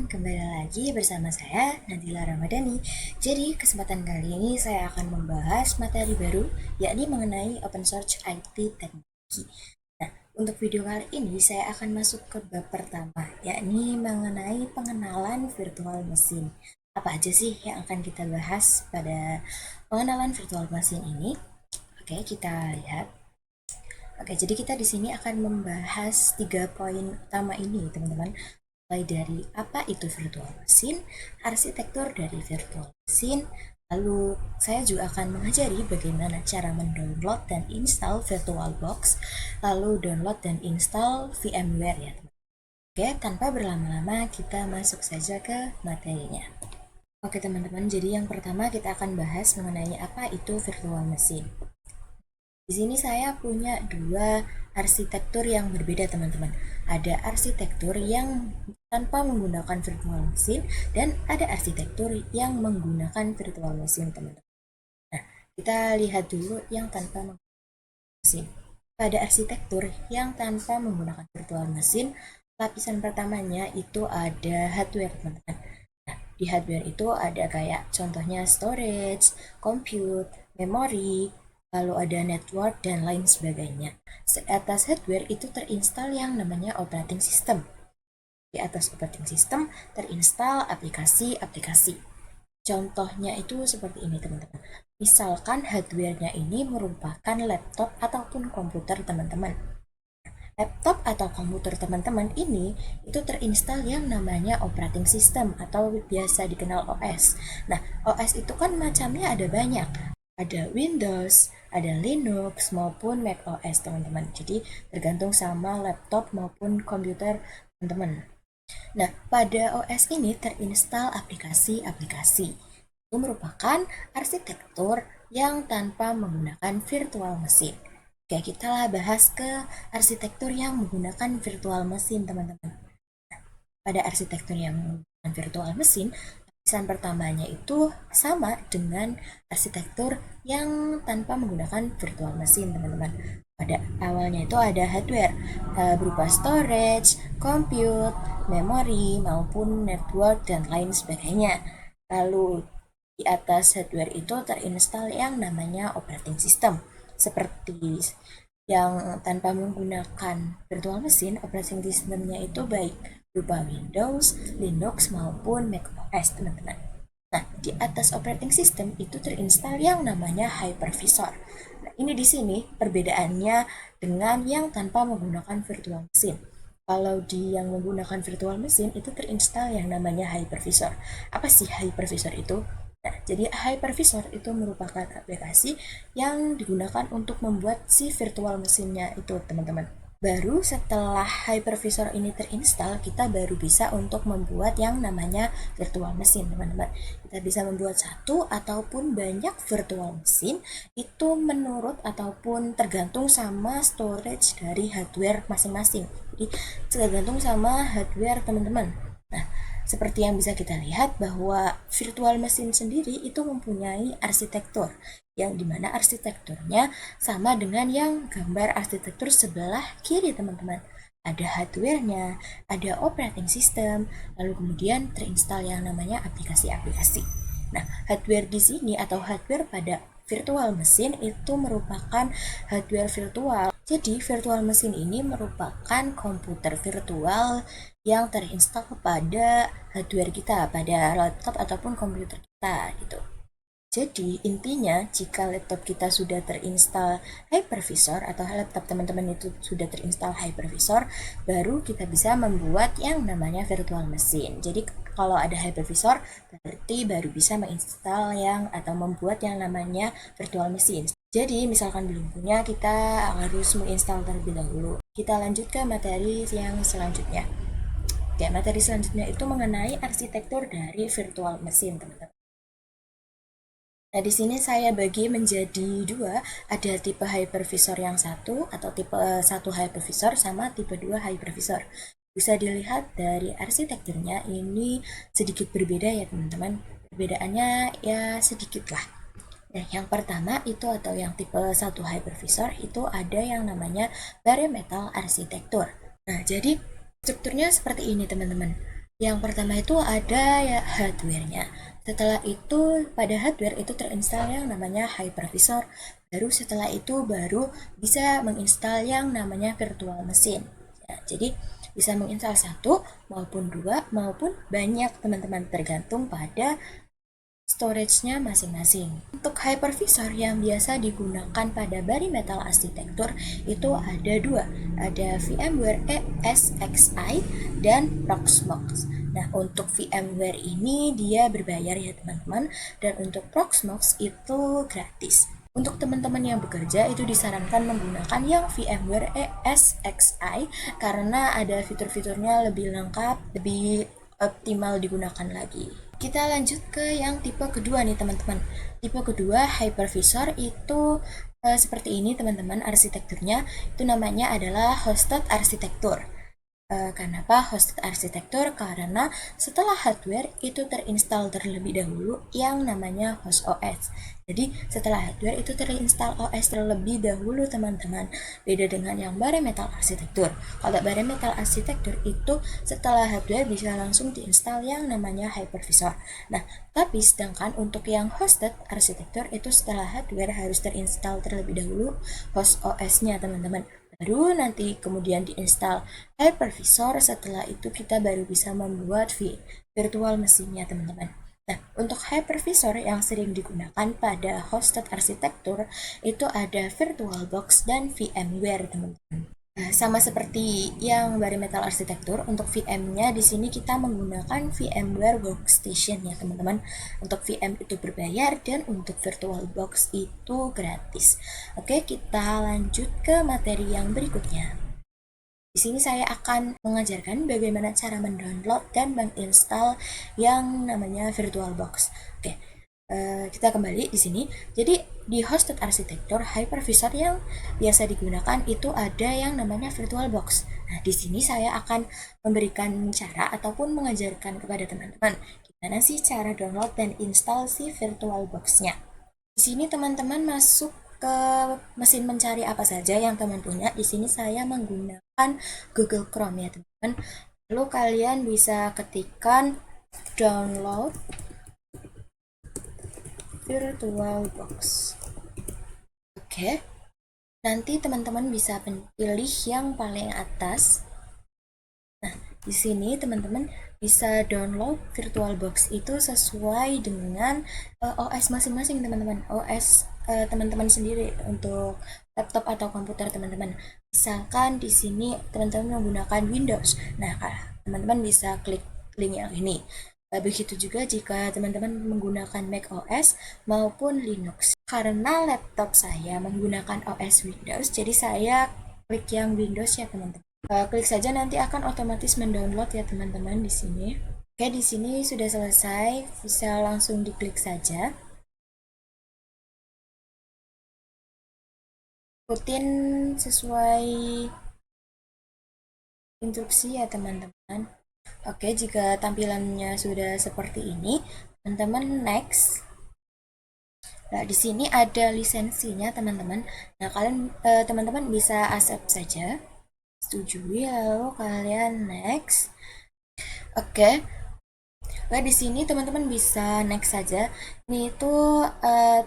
kembali lagi bersama saya Nadila Ramadhani. Jadi kesempatan kali ini saya akan membahas materi baru, yakni mengenai open source IT teknologi. Nah, untuk video kali ini saya akan masuk ke bab pertama, yakni mengenai pengenalan virtual machine. Apa aja sih yang akan kita bahas pada pengenalan virtual machine ini? Oke, kita lihat. Oke, jadi kita di sini akan membahas 3 poin utama ini, teman-teman. Mulai dari apa itu virtual machine, arsitektur dari virtual machine, lalu saya juga akan mengajari bagaimana cara mendownload dan install VirtualBox, lalu download dan install VMware ya teman. Oke, tanpa berlama-lama kita masuk saja ke materinya. Oke teman-teman, jadi yang pertama kita akan bahas mengenai apa itu virtual machine. Di sini saya punya dua arsitektur yang berbeda teman-teman. Ada arsitektur yang tanpa menggunakan virtual machine dan ada arsitektur yang menggunakan virtual machine teman-teman. Nah, kita lihat dulu yang tanpa menggunakan machine. Pada arsitektur yang tanpa menggunakan virtual machine, lapisan pertamanya itu ada hardware teman-teman. Nah, di hardware itu ada kayak contohnya storage, compute, memory, lalu ada network dan lain sebagainya. Di atas hardware itu terinstall yang namanya operating system. Di atas operating system terinstall aplikasi-aplikasi. Contohnya itu seperti ini teman-teman. Misalkan hardware-nya ini merupakan laptop ataupun komputer teman-teman. Laptop atau komputer teman-teman ini itu terinstall yang namanya operating system atau biasa dikenal OS. Nah, OS itu kan macamnya ada banyak. Ada Windows, ada Linux maupun Mac OS teman-teman. Jadi tergantung sama laptop maupun komputer teman-teman. Nah, pada OS ini terinstall aplikasi-aplikasi. Itu merupakan arsitektur yang tanpa menggunakan virtual machine. Oke, kita bahas ke arsitektur yang menggunakan virtual machine, teman-teman. Pada arsitektur yang menggunakan virtual machine, lapisan pertamanya itu sama dengan arsitektur yang tanpa menggunakan virtual machine, teman-teman. Pada awalnya itu ada hardware berupa storage, compute, memory, maupun network, dan lain sebagainya. Lalu di atas hardware itu terinstall yang namanya operating system. Seperti yang tanpa menggunakan virtual machine, operating systemnya itu baik berupa Windows, Linux, maupun Mac OS, teman-teman. Nah, di atas operating system itu terinstall yang namanya hypervisor. Nah, ini di sini perbedaannya dengan yang tanpa menggunakan virtual machine. Kalau di yang menggunakan virtual machine itu terinstall yang namanya hypervisor. Apa sih hypervisor itu? Nah, jadi hypervisor itu merupakan aplikasi yang digunakan untuk membuat si virtual machine-nya itu, teman-teman. Baru setelah hypervisor ini terinstall, kita baru bisa untuk membuat yang namanya virtual machine, teman-teman. Kita bisa membuat satu ataupun banyak virtual machine, itu menurut ataupun tergantung sama storage dari hardware masing-masing. Jadi, tergantung sama hardware teman-teman. Nah, seperti yang bisa kita lihat bahwa virtual machine sendiri itu mempunyai arsitektur yang dimana arsitekturnya sama dengan yang gambar arsitektur sebelah kiri teman-teman. Ada hardware-nya, ada operating system, lalu kemudian terinstall yang namanya aplikasi-aplikasi. Nah, hardware di sini atau hardware pada virtual machine itu merupakan hardware virtual. Jadi, virtual machine ini merupakan komputer virtual yang terinstall pada hardware kita, pada laptop ataupun komputer kita gitu. Jadi intinya jika laptop kita sudah terinstall hypervisor atau laptop teman-teman itu sudah terinstall hypervisor, baru kita bisa membuat yang namanya virtual machine. Jadi kalau ada hypervisor berarti baru bisa menginstal yang atau membuat yang namanya virtual machine. Jadi misalkan belum punya, kita harus menginstal terlebih dahulu. Kita lanjut ke materi yang selanjutnya. Oke, materi selanjutnya itu mengenai arsitektur dari virtual machine, teman-teman. Nah, di sini saya bagi menjadi dua, ada tipe hypervisor yang satu atau tipe satu hypervisor sama tipe 2 hypervisor. Bisa dilihat dari arsitekturnya ini sedikit berbeda ya teman-teman. Perbedaannya ya sedikit lah. Nah, yang pertama itu atau yang tipe satu hypervisor itu ada yang namanya bare metal arsitektur. Nah, jadi strukturnya seperti ini teman-teman. Yang pertama itu ada ya hardware-nya. Setelah itu pada hardware itu terinstall yang namanya hypervisor. Baru setelah itu baru bisa menginstal yang namanya virtual machine. Ya, jadi bisa menginstal satu maupun dua maupun banyak teman-teman, tergantung pada storage-nya masing-masing. Untuk hypervisor yang biasa digunakan pada bare metal arsitektur itu ada dua, ada VMware ESXi dan Proxmox. Nah, untuk VMware ini dia berbayar ya teman-teman, dan untuk Proxmox itu gratis. Untuk teman-teman yang bekerja itu disarankan menggunakan yang VMware ESXi karena ada fitur-fiturnya lebih lengkap, lebih optimal digunakan lagi. Kita lanjut ke yang tipe kedua nih teman-teman. Tipe kedua hypervisor itu seperti ini teman-teman, arsitekturnya itu namanya adalah hosted arsitektur. Kenapa hosted arsitektur? Karena setelah hardware itu terinstall terlebih dahulu yang namanya host OS. Jadi setelah hardware itu terinstall OS terlebih dahulu teman-teman. Beda dengan yang bare metal arsitektur. Kalau bare metal arsitektur itu setelah hardware bisa langsung diinstal yang namanya hypervisor. Nah, tapi sedangkan untuk yang hosted arsitektur itu setelah hardware harus terinstall terlebih dahulu host OS-nya teman-teman. Baru nanti kemudian diinstal hypervisor, setelah itu kita baru bisa membuat virtual mesinnya teman-teman. Nah, untuk hypervisor yang sering digunakan pada hosted arsitektur itu ada VirtualBox dan VMware teman-teman. Nah, sama seperti yang bare metal arsitektur, untuk VM-nya di sini kita menggunakan VMware Workstation ya teman-teman. Untuk VM itu berbayar dan untuk VirtualBox itu gratis. Oke, kita lanjut ke materi yang berikutnya. Di sini saya akan mengajarkan bagaimana cara mendownload dan menginstal yang namanya VirtualBox. Oke, kita kembali di sini. Jadi di hosted arsitektur hypervisor yang biasa digunakan itu ada yang namanya VirtualBox. Nah, di sini saya akan memberikan cara ataupun mengajarkan kepada teman-teman gimana sih cara download dan install si VirtualBox-nya. Di sini teman-teman masuk ke mesin mencari apa saja yang teman punya. Di sini saya menggunakan Google Chrome ya teman-teman. Lalu kalian bisa ketikkan download VirtualBox. Oke. Nanti teman-teman bisa pilih yang paling atas. Nah, di sini teman-teman bisa download VirtualBox itu sesuai dengan OS masing-masing teman-teman. OS teman-teman sendiri untuk laptop atau komputer teman-teman. Misalkan di sini teman-teman menggunakan Windows. Nah, teman-teman bisa klik link yang ini. Begitu juga jika teman-teman menggunakan Mac OS maupun Linux. Karena laptop saya menggunakan OS Windows, jadi saya klik yang Windows ya teman-teman. Klik saja nanti akan otomatis mendownload ya teman-teman di sini. Oke, di sini sudah selesai, bisa langsung diklik saja. Ikutin sesuai instruksi ya teman-teman. Oke, jika tampilannya sudah seperti ini, teman-teman next. Nah, di sini ada lisensinya teman-teman. Nah, kalian teman-teman bisa accept saja, setujui, lalu kalian next. Oke. Nah, di sini teman-teman bisa next saja. Ini itu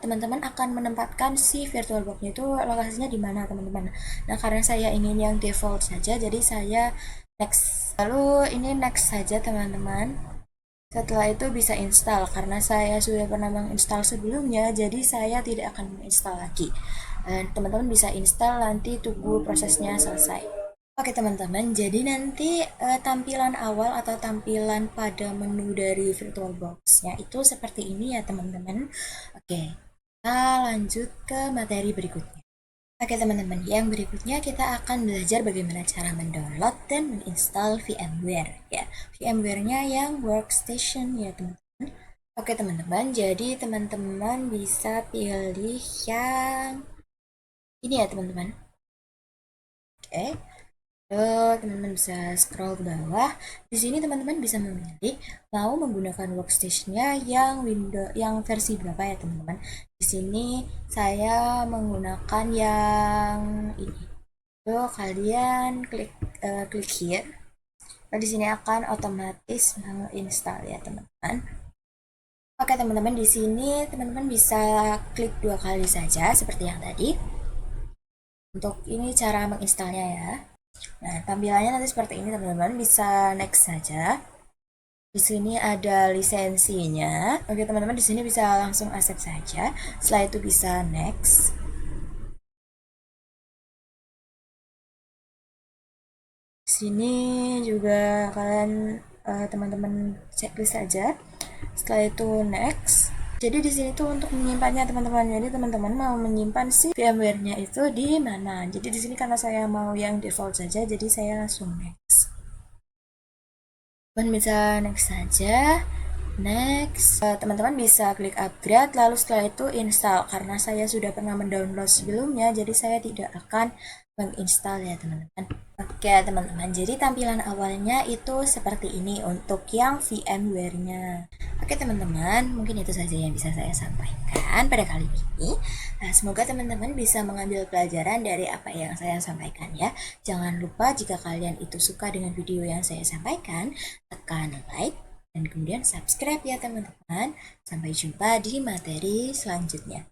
teman-teman akan menempatkan si VirtualBox-nya itu lokasinya di mana teman-teman. Nah, karena saya ingin yang default saja, jadi saya next. Lalu ini next saja teman-teman. Setelah itu bisa install, karena saya sudah pernah menginstal sebelumnya, jadi saya tidak akan menginstal lagi. Teman-teman bisa install, nanti tunggu prosesnya selesai. Oke teman-teman, jadi nanti tampilan awal atau tampilan pada menu dari VirtualBox-nya itu seperti ini ya teman-teman. Oke, kita lanjut ke materi berikutnya. Oke teman-teman, yang berikutnya kita akan belajar bagaimana cara mendownload dan menginstal VMware ya. VMware-nya yang workstation ya teman-teman. Oke teman-teman, jadi teman-teman bisa pilih yang ini ya teman-teman. Oke. Teman-teman bisa scroll ke bawah. Di sini teman-teman bisa memilih mau menggunakan workstation-nya yang Windows yang versi berapa ya teman-teman. Di sini saya menggunakan yang ini. Kalian klik here. Nah, di sini akan otomatis menginstal ya teman-teman. Oke teman-teman, di sini teman-teman bisa klik 2 kali saja seperti yang tadi. Untuk ini cara menginstalnya ya. Nah, tampilannya nanti seperti ini teman-teman, bisa next saja. Di sini ada lisensinya. Oke teman-teman, di sini bisa langsung accept saja. Setelah itu bisa next. Di sini juga kalian teman-teman checklist saja. Setelah itu next. Jadi di sini tuh untuk menyimpannya teman-teman. Jadi teman-teman mau menyimpan si VMware-nya itu di mana? Jadi di sini karena saya mau yang default saja, jadi saya langsung next. Teman bisa next saja. Next, teman-teman bisa klik upgrade, lalu setelah itu install. Karena saya sudah pernah mendownload sebelumnya, jadi saya tidak akan menginstal ya teman-teman. Oke teman-teman, jadi tampilan awalnya itu seperti ini untuk yang VMware-nya. Oke teman-teman, mungkin itu saja yang bisa saya sampaikan pada kali ini. Nah, semoga teman-teman bisa mengambil pelajaran dari apa yang saya sampaikan ya. Jangan lupa jika kalian itu suka dengan video yang saya sampaikan, tekan like dan kemudian subscribe ya teman-teman. Sampai jumpa di materi selanjutnya.